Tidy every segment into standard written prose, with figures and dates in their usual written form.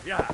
Yeah.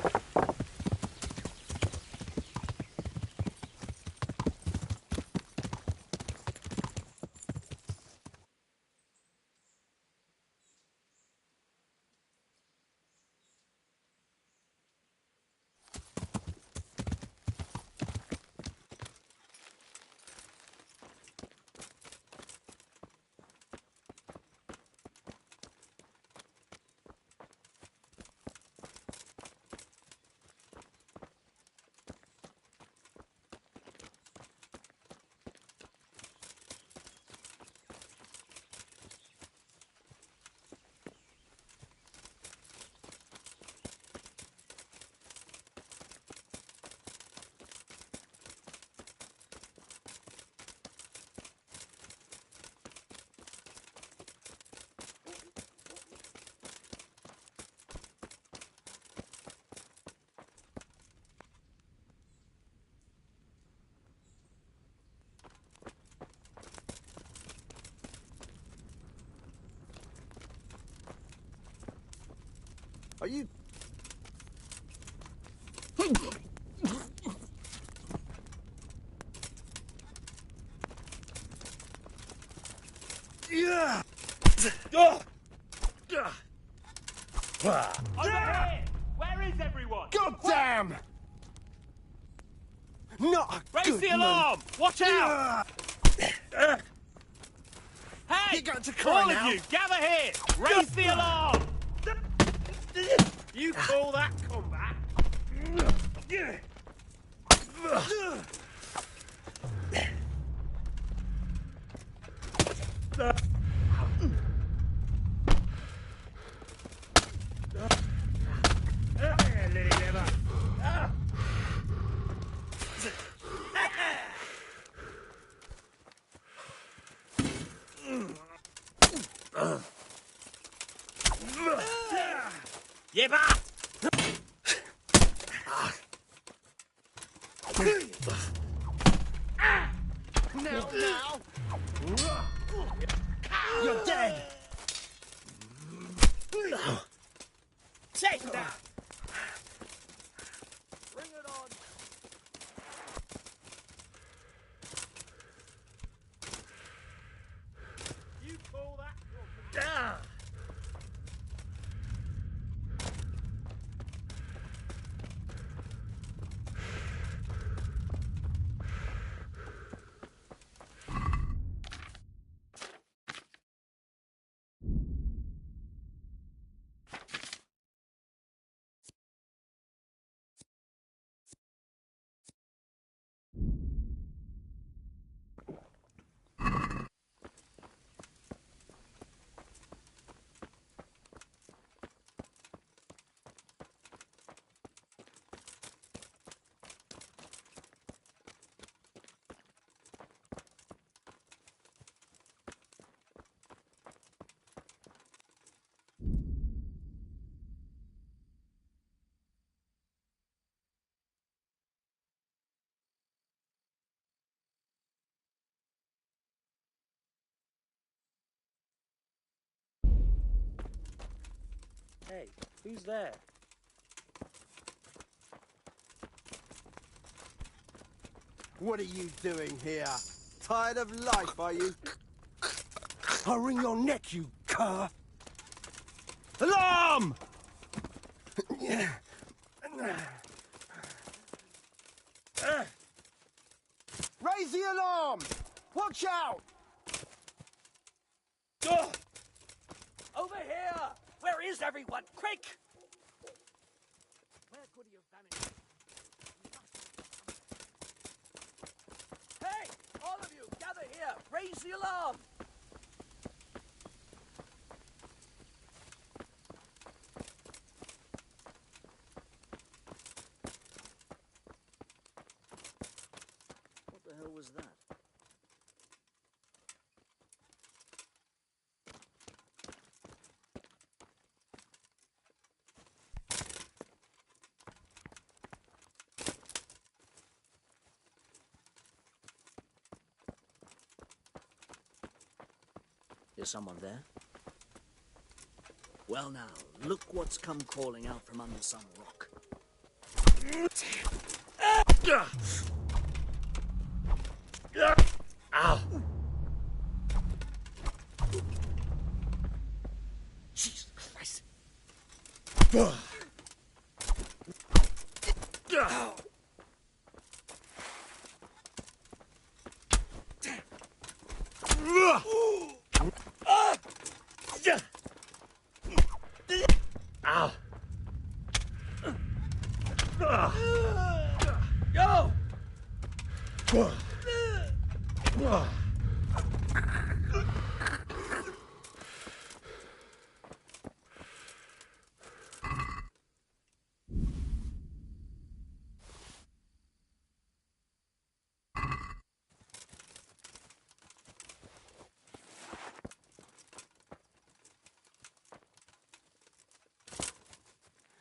Are you... Yeah. Over here! Where is everyone? God damn! Not a Raise good the man. alarm! Watch out! Hey! You got to cry all now. of you, gather here! Raise the alarm! You call that comeback? Yipper! Now. You're dead. Take that! Bring it on. You call that? Hey, who's there? What are you doing here? Tired of life, are you? I'll wring your neck, you cur! Alarm! Raise the alarm! Watch out! Over here! Where is everyone? Quick! Where could he have vanished? Hey! All of you, gather here! Raise the alarm! What the hell was that? Is someone there? Well now, look what's come crawling out from under some rock. Ow. Jesus Christ. Ow. Yo!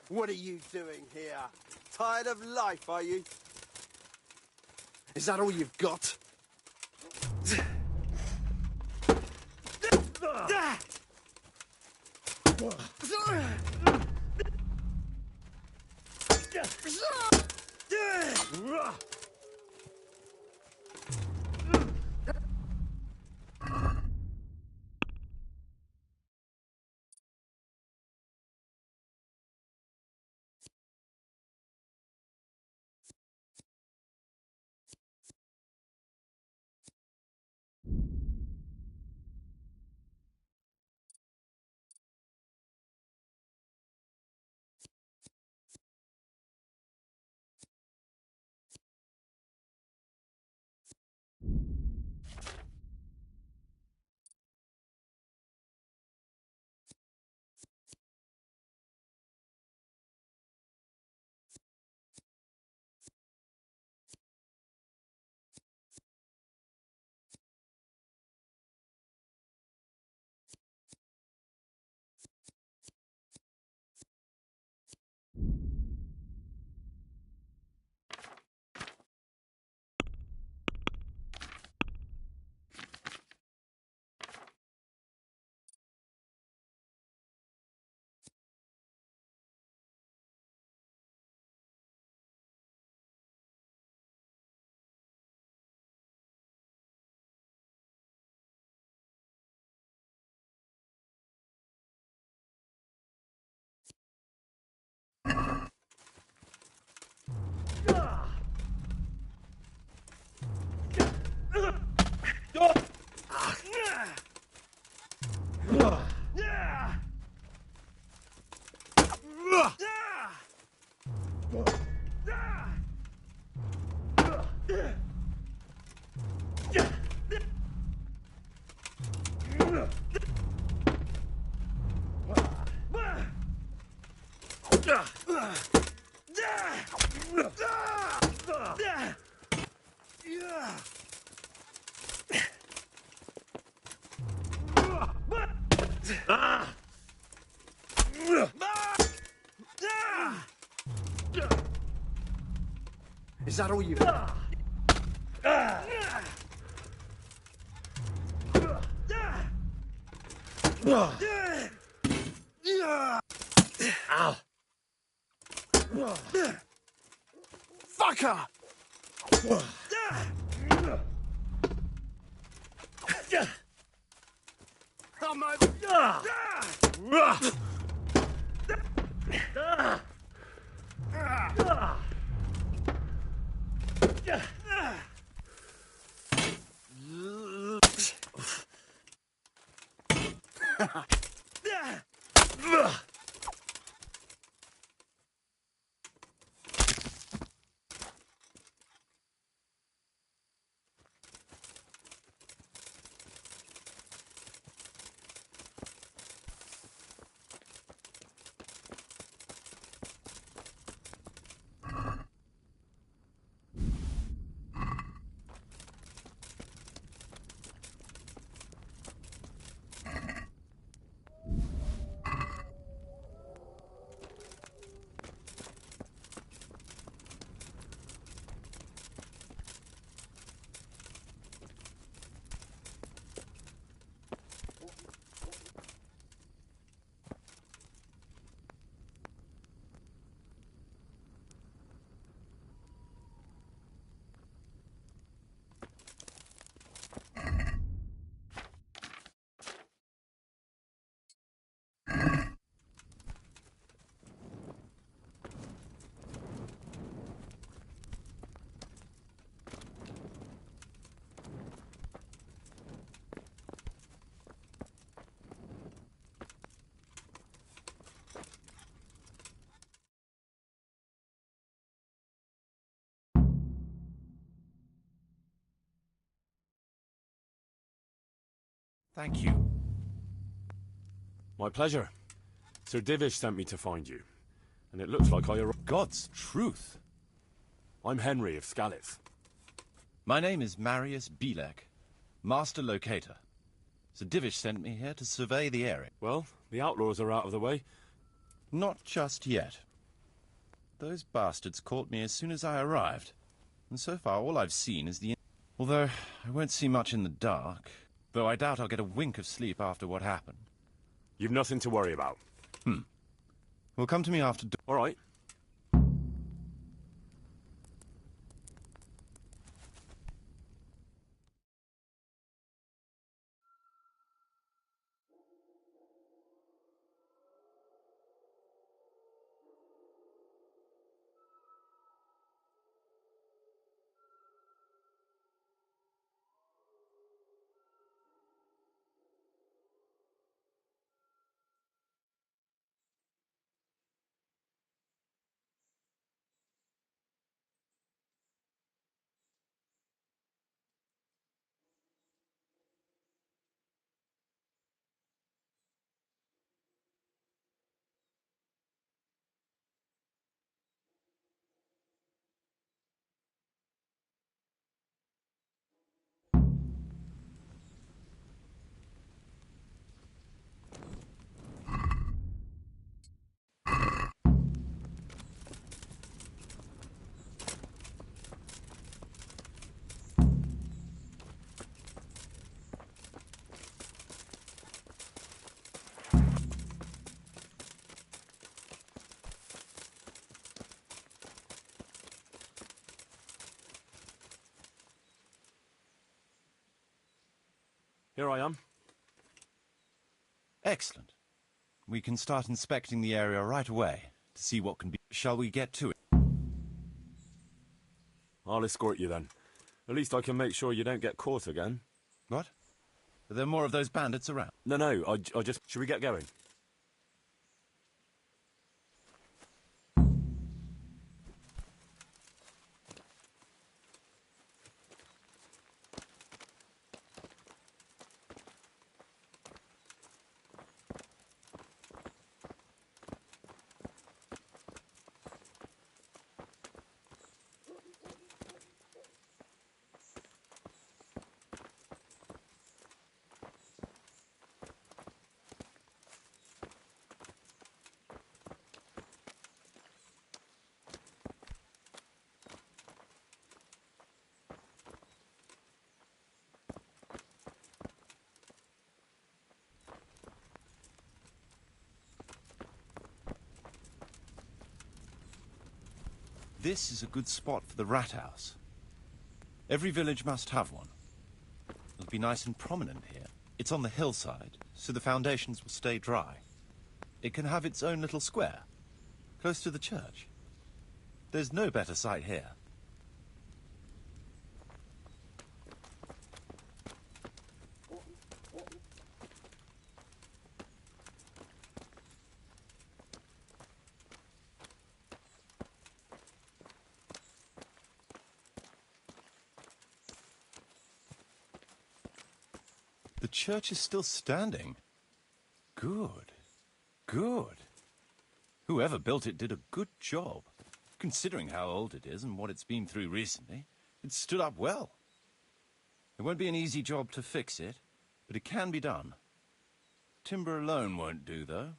What are you doing here? Tired of life, are you? Is that all you've got? Is that all you've got? Ow. Fucker! I'm Thank you. My pleasure. Sir Divish sent me to find you. And it looks like I arrived. God's truth. I'm Henry of Scalitz. My name is Marius Bielek, Master Locator. Sir Divish sent me here to survey the area. Well, the outlaws are out of the way. Not just yet. Those bastards caught me as soon as I arrived. And so far all I've seen is the... Although I won't see much in the dark, though I doubt I'll get a wink of sleep after what happened. You've nothing to worry about. Well, come to me after... All right. Here I am. Excellent. We can start inspecting the area right away to see what can be... Shall we get to it? I'll escort you then. At least I can make sure you don't get caught again. What? Are there more of those bandits around? No, I just... Should we get going? This is a good spot for the rat house. Every village must have one. It'll be nice and prominent here. It's on the hillside, so the foundations will stay dry. It can have its own little square, close to the church. There's no better site here. The church is still standing. Good. Good. Whoever built it did a good job. Considering how old it is and what it's been through recently, it stood up well. It won't be an easy job to fix it, but it can be done. Timber alone won't do, though.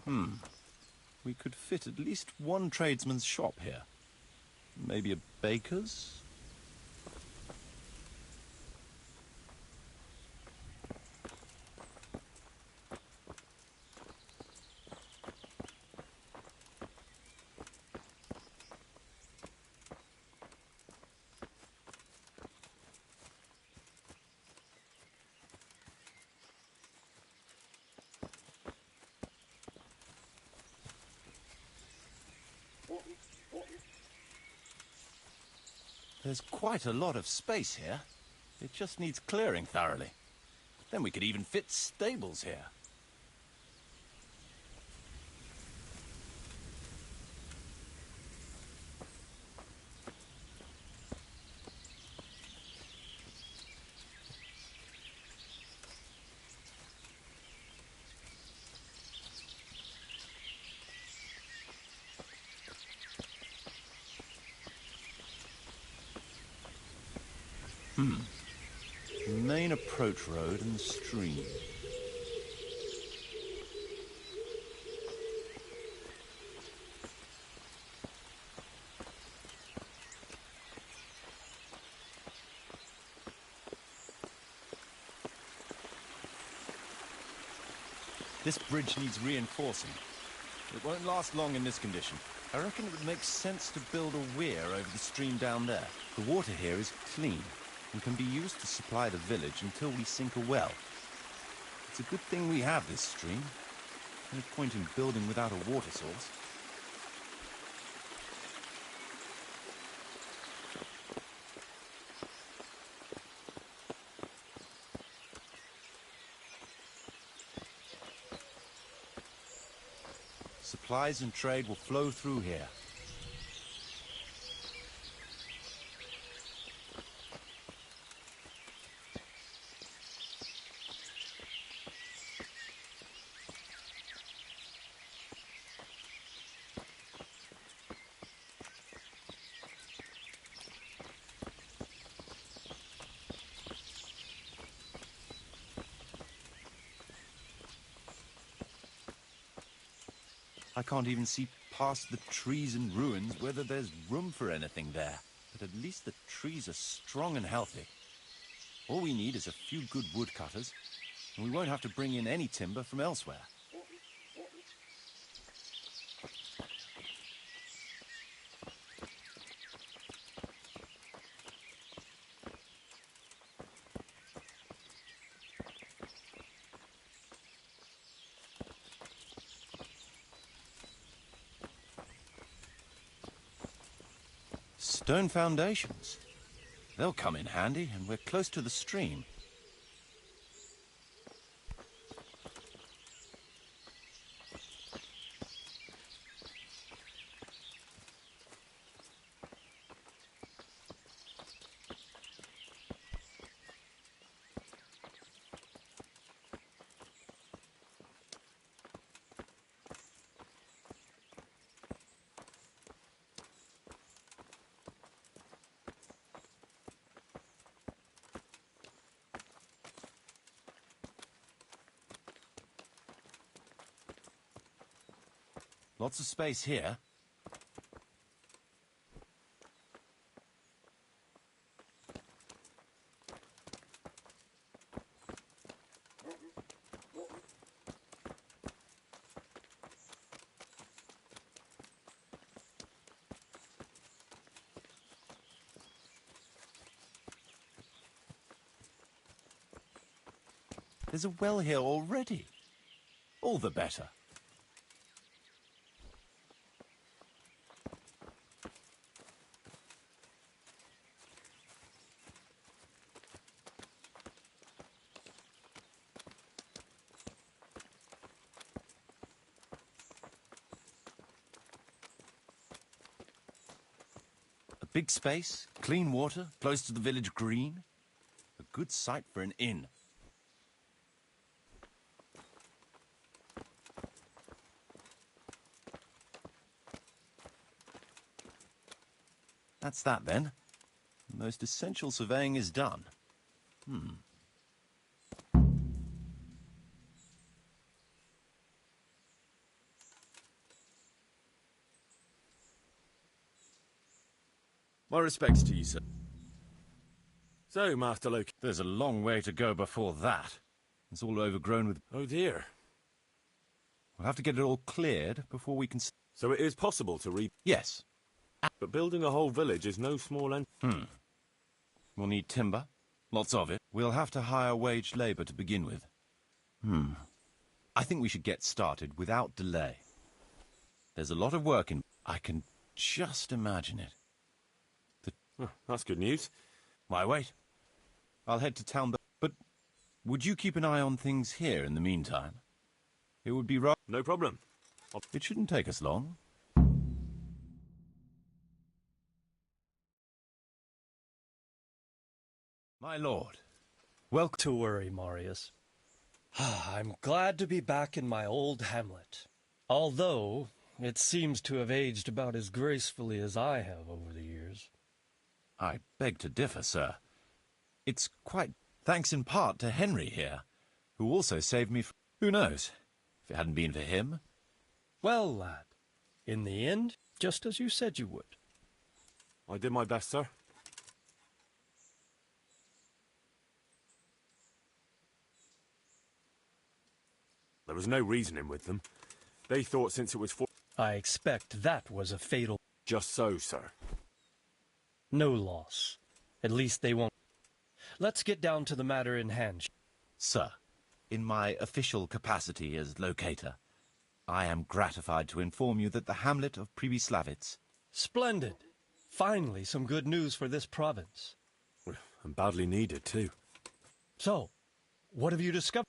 We could fit at least one tradesman's shop here. Maybe a baker's? There's quite a lot of space here. It just needs clearing thoroughly. Then we could even fit stables here. Main approach road and stream. This bridge needs reinforcing. It won't last long in this condition. I reckon it would make sense to build a weir over the stream down there. The water here is clean and can be used to supply the village until we sink a well. It's a good thing we have this stream. No point in building without a water source. Supplies and trade will flow through here. I can't even see past the trees and ruins whether there's room for anything there. But at least the trees are strong and healthy. All we need is a few good woodcutters, and we won't have to bring in any timber from elsewhere. Stone foundations. They'll come in handy, and we're close to the stream. Lots of space here. There's a well here already. All the better. A big space, clean water, close to the village green. A good site for an inn. That's that, then. The most essential surveying is done. My respects to you, sir. So, Master Loki. There's a long way to go before that. It's all overgrown with... Oh dear. We'll have to get it all cleared before we can... So it is possible to Yes. But building a whole village is no small We'll need timber. Lots of it. We'll have to hire wage labor to begin with. I think we should get started without delay. There's a lot of work in... I can just imagine it. That's good news. Why, wait. I'll head to town, but would you keep an eye on things here in the meantime? It would be right... No problem. It shouldn't take us long. My lord, welcome. To worry, Marius. I'm glad to be back in my old hamlet. Although, it seems to have aged about as gracefully as I have over the years. I beg to differ, sir. It's quite thanks in part to Henry here, who also saved me from... Who knows? If it hadn't been for him... Well, lad, in the end, just as you said you would. I did my best, sir. There was no reasoning with them. They thought since it was for... I expect that was a fatal... Just so, sir. No loss. At least they won't. Let's get down to the matter in hand. Sir, in my official capacity as locator, I am gratified to inform you that the hamlet of Pribyslavitz... Splendid. Finally, some good news for this province. And badly needed, too. So, what have you discovered?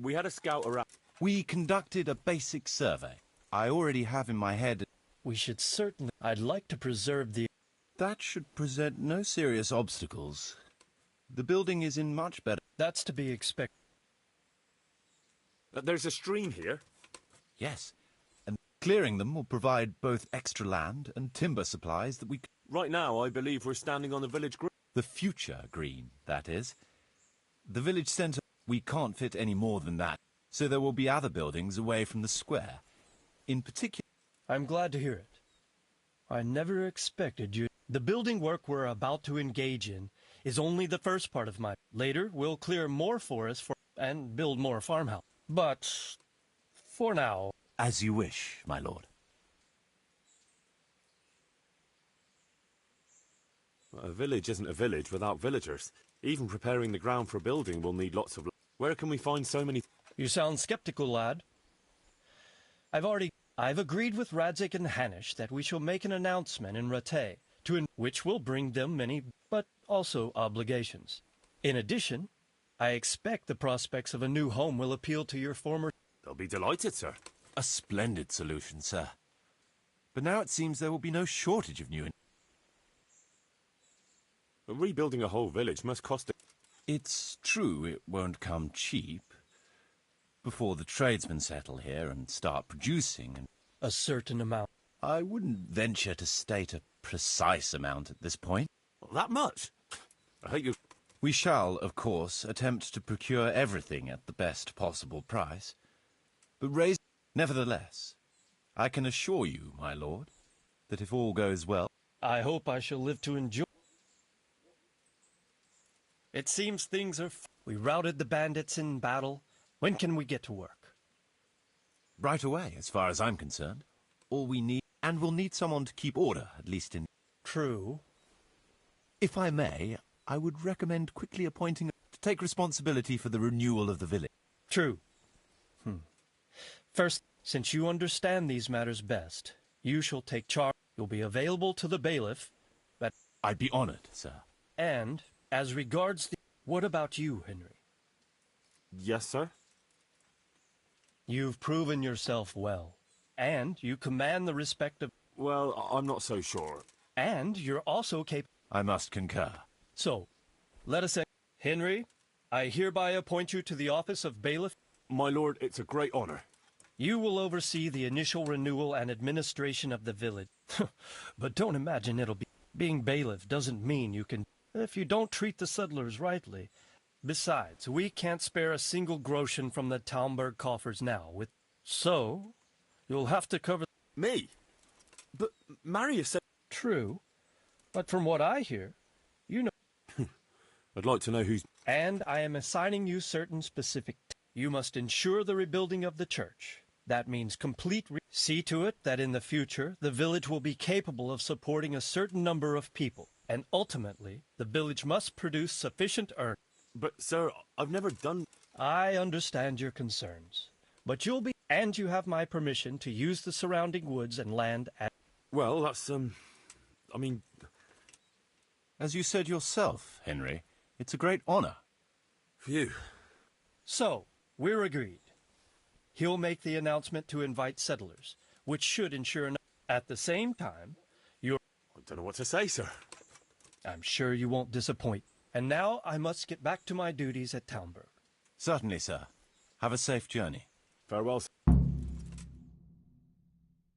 We had a scout around... We conducted a basic survey. I already have in my head... We should certainly... I'd like to preserve the... That should present no serious obstacles. The building is in much better... That's to be expected. There's a stream here. Yes, and clearing them will provide both extra land and timber supplies that we... Right now, I believe we're standing on the village green. The future green, that is. The village centre... We can't fit any more than that, so there will be other buildings away from the square. In particular... I'm glad to hear it. I never expected you... The building work we're about to engage in is only the first part of my... Later, we'll clear more forest and build more farmhouse. But, for now... As you wish, my lord. A village isn't a village without villagers. Even preparing the ground for a building will need lots of... Where can we find so many... You sound skeptical, lad. I've agreed with Radzik and Hanish that we shall make an announcement in Rattay, which will bring them many, but also obligations. In addition, I expect the prospects of a new home will appeal to your former... They'll be delighted, sir. A splendid solution, sir. But now it seems there will be no shortage of new... Rebuilding a whole village must cost... It's true it won't come cheap. Before the tradesmen settle here and start producing and... A certain amount. I wouldn't venture to state a precise amount at this point. Well, that much? I hate you... We shall, of course, attempt to procure everything at the best possible price. But raise... Nevertheless, I can assure you, my lord, that if all goes well... I hope I shall live to enjoy... It seems things are... We routed the bandits in battle. When can we get to work? Right away, as far as I'm concerned. All we need... And we'll need someone to keep order, at least in... True. If I may, I would recommend quickly appointing... to take responsibility for the renewal of the village. True. First, since you understand these matters best, you shall take charge. You'll be available to the bailiff, but... I'd be honored, sir. And, as regards the... What about you, Henry? Yes, sir? You've proven yourself well, and you command the respect of... Well, I'm not so sure. And you're also capable... I must concur. So, let us say... Henry, I hereby appoint you to the office of bailiff. My lord, it's a great honor. You will oversee the initial renewal and administration of the village. But don't imagine it'll be... Being bailiff doesn't mean you can... If you don't treat the settlers rightly... Besides, we can't spare a single groschen from the Talmberg coffers now. So, you'll have to cover... Me? But Marius said... True, but from what I hear, you know, I'd like to know who's... and I am assigning you certain specific... You must ensure the rebuilding of the church. That means see to it that in the future, the village will be capable of supporting a certain number of people, and ultimately, the village must produce sufficient earnings. But, sir, I've never done... I understand your concerns, but you'll be... And you have my permission to use the surrounding woods and land as... Well, that's, I mean... As you said yourself, Henry, it's a great honor. Phew. So, we're agreed. He'll make the announcement to invite settlers, which should ensure... At the same time, you're... I don't know what to say, sir. I'm sure you won't disappoint. And now I must get back to my duties at Townburg. Certainly, sir. Have a safe journey. Farewell, sir.